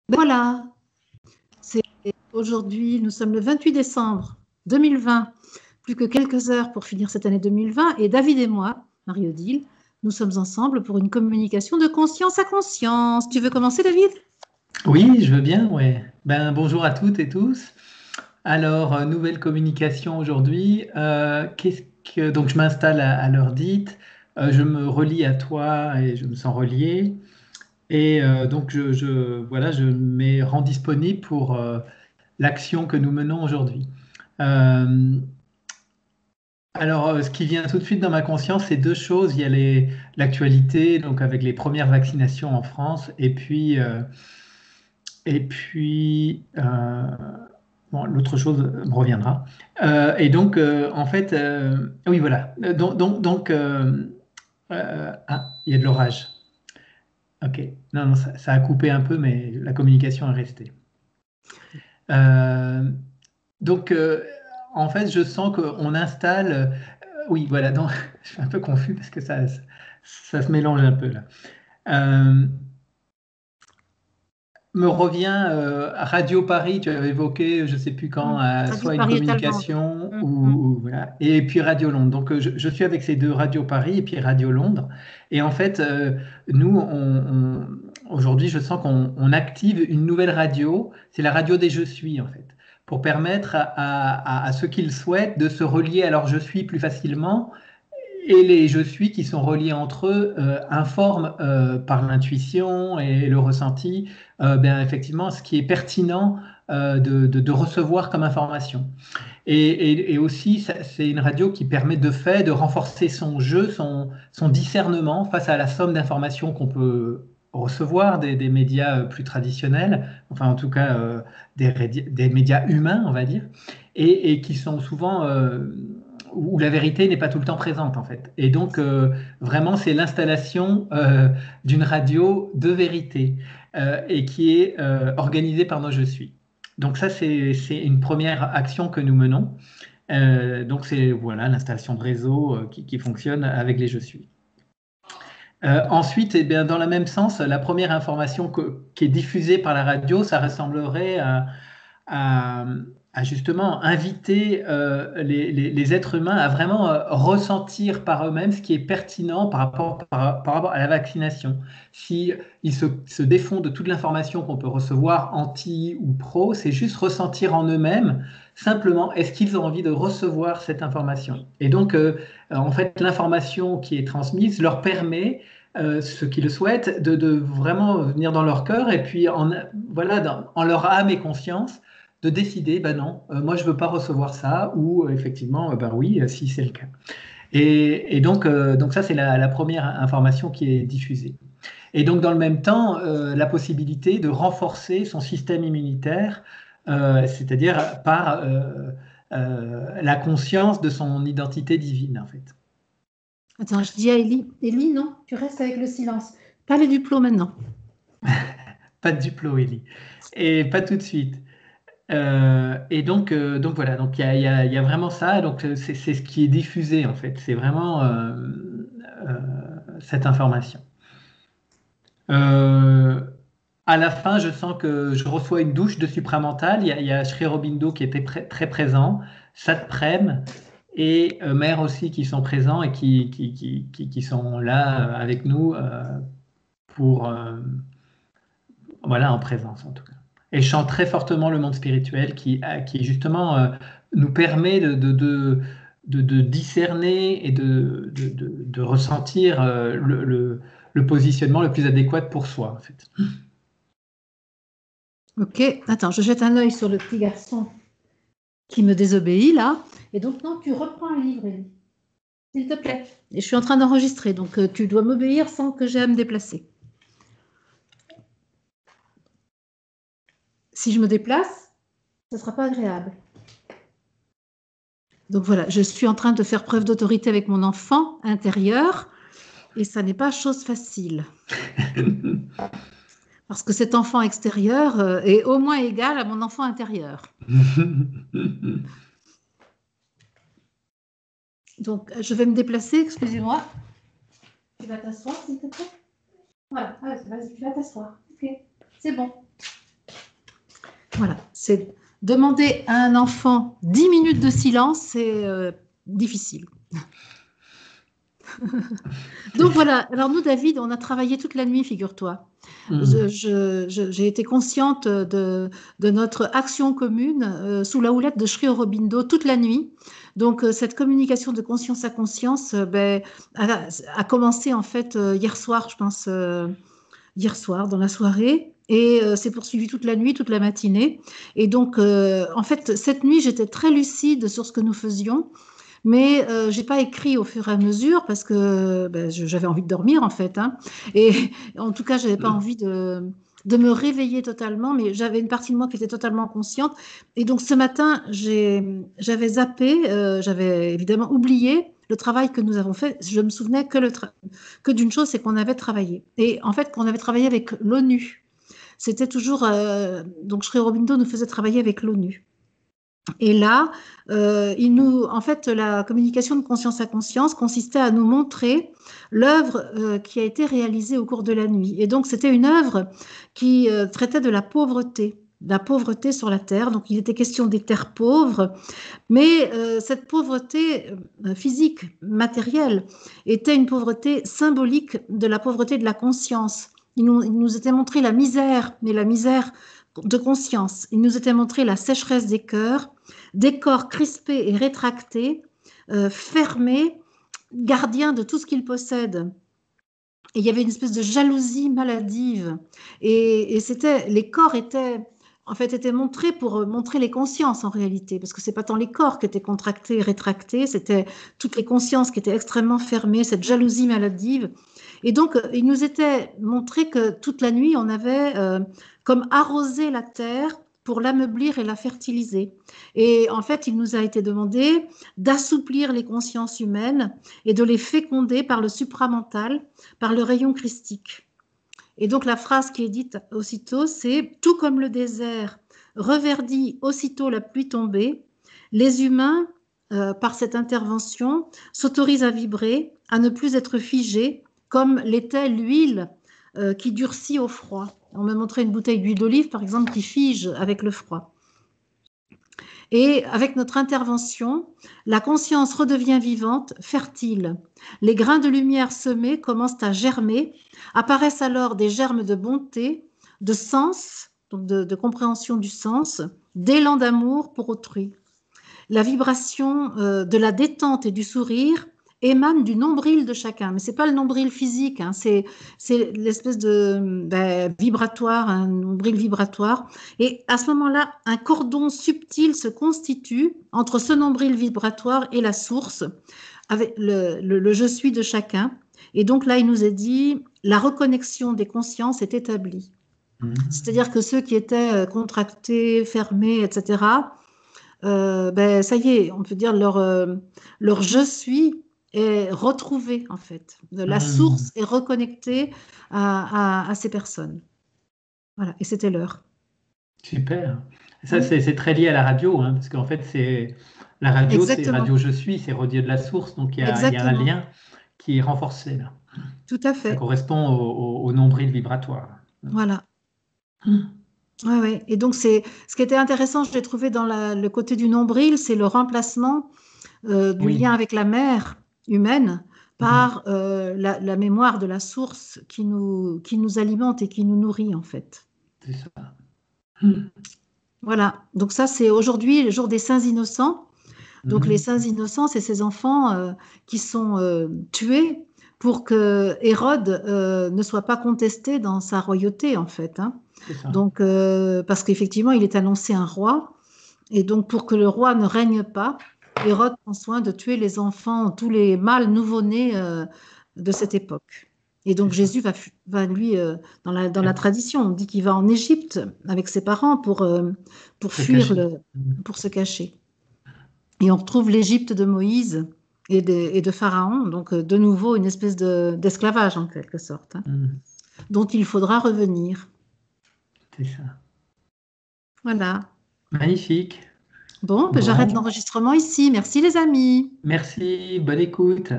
Voilà, aujourd'hui, nous sommes le 28 décembre 2020, plus que quelques heures pour finir cette année 2020, et David et moi, Marie-Odile, nous sommes ensemble pour une communication de conscience à conscience. Tu veux commencer, David? Oui, je veux bien, ouais. Bonjour à toutes et tous. Alors, nouvelle communication aujourd'hui. Donc, je m'installe à l'heure dite. Je me relie à toi et je me sens relié. Et donc, voilà, je me rends disponible pour l'action que nous menons aujourd'hui. Euh, alors, ce qui vient tout de suite dans ma conscience, c'est deux choses. Il y a l'actualité, donc avec les premières vaccinations en France, et puis, bon, l'autre chose me reviendra. Et donc, en fait, oui, voilà. Il y a de l'orage. Ok. Non, non, ça a coupé un peu, mais la communication est restée. Euh, donc, en fait, je sens qu'on installe. Oui, voilà. Donc, je suis un peu confus parce que ça se mélange un peu là. Euh, Me revient Radio Paris, tu avais évoqué, je ne sais plus quand, Radio soit une Paris est allemande. communication ou voilà, et puis Radio Londres. Donc je suis avec ces deux Radio Paris et puis Radio Londres. Et en fait, nous, aujourd'hui, je sens qu'on active une nouvelle radio. C'est la radio des Je suis en fait, pour permettre à ceux qui le souhaitent de se relier à leur Je suis plus facilement, et les je suis qui sont reliés entre eux informent par l'intuition et le ressenti, effectivement, ce qui est pertinent de recevoir comme information. Et aussi, c'est une radio qui permet de fait de renforcer son jeu, son discernement face à la somme d'informations qu'on peut recevoir des médias plus traditionnels, enfin en tout cas des médias humains, on va dire, et qui sont souvent où la vérité n'est pas tout le temps présente en fait. Et donc vraiment c'est l'installation d'une radio de vérité et qui est organisée par nos Je suis. Donc ça c'est une première action que nous menons. Donc c'est voilà l'installation de réseau qui fonctionne avec les Je suis. Ensuite, eh bien, dans le même sens, la première information qui est diffusée par la radio, ça ressemblerait à, à justement inviter les êtres humains à vraiment ressentir par eux-mêmes ce qui est pertinent par rapport à la vaccination. Si ils se défont de toute l'information qu'on peut recevoir anti ou pro, c'est juste ressentir en eux-mêmes simplement est-ce qu'ils ont envie de recevoir cette information. Et donc, en fait, l'information qui est transmise leur permet ceux qui le souhaitent, de vraiment venir dans leur cœur et puis voilà, en leur âme et conscience, de décider, ben non, moi je veux pas recevoir ça, ou effectivement, ben oui, si c'est le cas. Et donc ça, c'est la première information qui est diffusée. Et donc dans le même temps, la possibilité de renforcer son système immunitaire, c'est-à-dire par la conscience de son identité divine, en fait. Attends, je dis à Élie. Élie, non, tu restes avec le silence. Pas les duplos maintenant. Pas de duplo, Ellie. Et pas tout de suite. Donc voilà, donc il y a vraiment ça, donc c'est ce qui est diffusé en fait, c'est vraiment cette information. Euh, à la fin, je sens que je reçois une douche de supramental. Il y a Sri Aurobindo qui était très présent, Satprem et Mère aussi qui sont présents et qui sont là avec nous pour voilà, en présence en tout cas. Et je chante très fortement le monde spirituel qui justement nous permet de discerner et de ressentir le positionnement le plus adéquat pour soi, en fait. Ok, attends, je jette un œil sur le petit garçon qui me désobéit là. Et donc, non, tu reprends un livre, Élie, s'il te plaît. Et je suis en train d'enregistrer, donc tu dois m'obéir sans que j'ai à me déplacer. Si je me déplace, ce ne sera pas agréable. Donc voilà, je suis en train de faire preuve d'autorité avec mon enfant intérieur et ça n'est pas chose facile. Parce que cet enfant extérieur est au moins égal à mon enfant intérieur. Donc, je vais me déplacer, excusez-moi. Tu vas t'asseoir, s'il te plaît? Voilà, vas-y, tu vas t'asseoir. Ok, c'est bon. Voilà, c'est demander à un enfant 10 minutes de silence, c'est difficile. Donc voilà, alors nous, David, on a travaillé toute la nuit, figure-toi. J'ai été consciente de notre action commune sous la houlette de Sri Aurobindo toute la nuit. Donc cette communication de conscience à conscience a commencé en fait hier soir, je pense, hier soir dans la soirée. Et s'est poursuivi toute la nuit, toute la matinée. Et donc, en fait, cette nuit, j'étais très lucide sur ce que nous faisions. Mais j'ai pas écrit au fur et à mesure parce que j'avais envie de dormir en fait. Hein. Et en tout cas, j'avais pas envie de me réveiller totalement, mais j'avais une partie de moi qui était totalement consciente. Et donc ce matin, j'avais zappé, j'avais évidemment oublié le travail que nous avons fait. Je me souvenais que d'une chose, c'est qu'on avait travaillé. Et en fait, qu'on avait travaillé avec l'ONU. C'était toujours donc Sri Aurobindo nous faisait travailler avec l'ONU. Et là, en fait, la communication de conscience à conscience consistait à nous montrer l'œuvre qui a été réalisée au cours de la nuit. Et donc, c'était une œuvre qui traitait de la pauvreté sur la terre. Donc, il était question des terres pauvres, mais cette pauvreté physique, matérielle, était une pauvreté symbolique de la pauvreté de la conscience. Il nous était montré la misère, mais la misère de conscience. Il nous était montré la sécheresse des corps crispés et rétractés, fermés, gardiens de tout ce qu'ils possèdent. Et il y avait une espèce de jalousie maladive. Et les corps étaient montrés pour montrer les consciences en réalité, parce que c'est pas tant les corps qui étaient contractés et rétractés, c'était toutes les consciences qui étaient extrêmement fermées, cette jalousie maladive. Et donc, il nous était montré que toute la nuit, on avait comme arrosé la terre pour l'ameublir et la fertiliser. Et en fait, il nous a été demandé d'assouplir les consciences humaines et de les féconder par le supramental, par le rayon christique. Et donc, la phrase qui est dite aussitôt, c'est « Tout comme le désert reverdit aussitôt la pluie tombée, les humains, par cette intervention, s'autorisent à vibrer, à ne plus être figés, comme l'était l'huile qui durcit au froid. » On m'a montré une bouteille d'huile d'olive, par exemple, qui fige avec le froid. Et avec notre intervention, la conscience redevient vivante, fertile. Les grains de lumière semés commencent à germer. Apparaissent alors des germes de bonté, de sens, donc de compréhension du sens, d'élan d'amour pour autrui. La vibration de la détente et du sourire émane du nombril de chacun. Mais ce n'est pas le nombril physique, hein, c'est l'espèce de vibratoire, un nombril vibratoire. Et à ce moment-là, un cordon subtil se constitue entre ce nombril vibratoire et la source, avec le je suis de chacun. Et donc là, il nous est dit, la reconnexion des consciences est établie. C'est-à-dire que ceux qui étaient contractés, fermés, etc., ça y est, on peut dire leur je suis est retrouvé en fait. La source est reconnectée à ces personnes. Voilà, et c'était l'heure. Super. Ça, c'est très lié à la radio, hein, parce qu'en fait, la radio, c'est radio je suis, c'est radio de la source, donc il y a un lien qui est renforcé là. Tout à fait. Ça correspond au nombril vibratoire. Voilà. Ouais, ouais. Et donc, ce qui était intéressant, je l'ai trouvé dans le côté du nombril, c'est le remplacement du lien avec la mère humaine par la mémoire de la source qui nous alimente et qui nous nourrit, en fait. C'est ça. Voilà. Donc ça, c'est aujourd'hui le jour des saints innocents. Donc les saints innocents, c'est ces enfants qui sont tués pour que Hérode ne soit pas contesté dans sa royauté, en fait. Hein. Donc, parce qu'effectivement, il est annoncé un roi. Et donc, pour que le roi ne règne pas, Hérode prend soin de tuer les enfants, tous les mâles nouveau-nés de cette époque. Et donc, Jésus va lui, dans la tradition, on dit qu'il va en Égypte avec ses parents pour fuir, pour se cacher. Et on retrouve l'Égypte de Moïse et de Pharaon, donc de nouveau une espèce d'esclavage en quelque sorte, hein, dont il faudra revenir. C'est ça. Voilà. Magnifique. Bon, j'arrête l'enregistrement ici. Merci les amis. Merci, bonne écoute.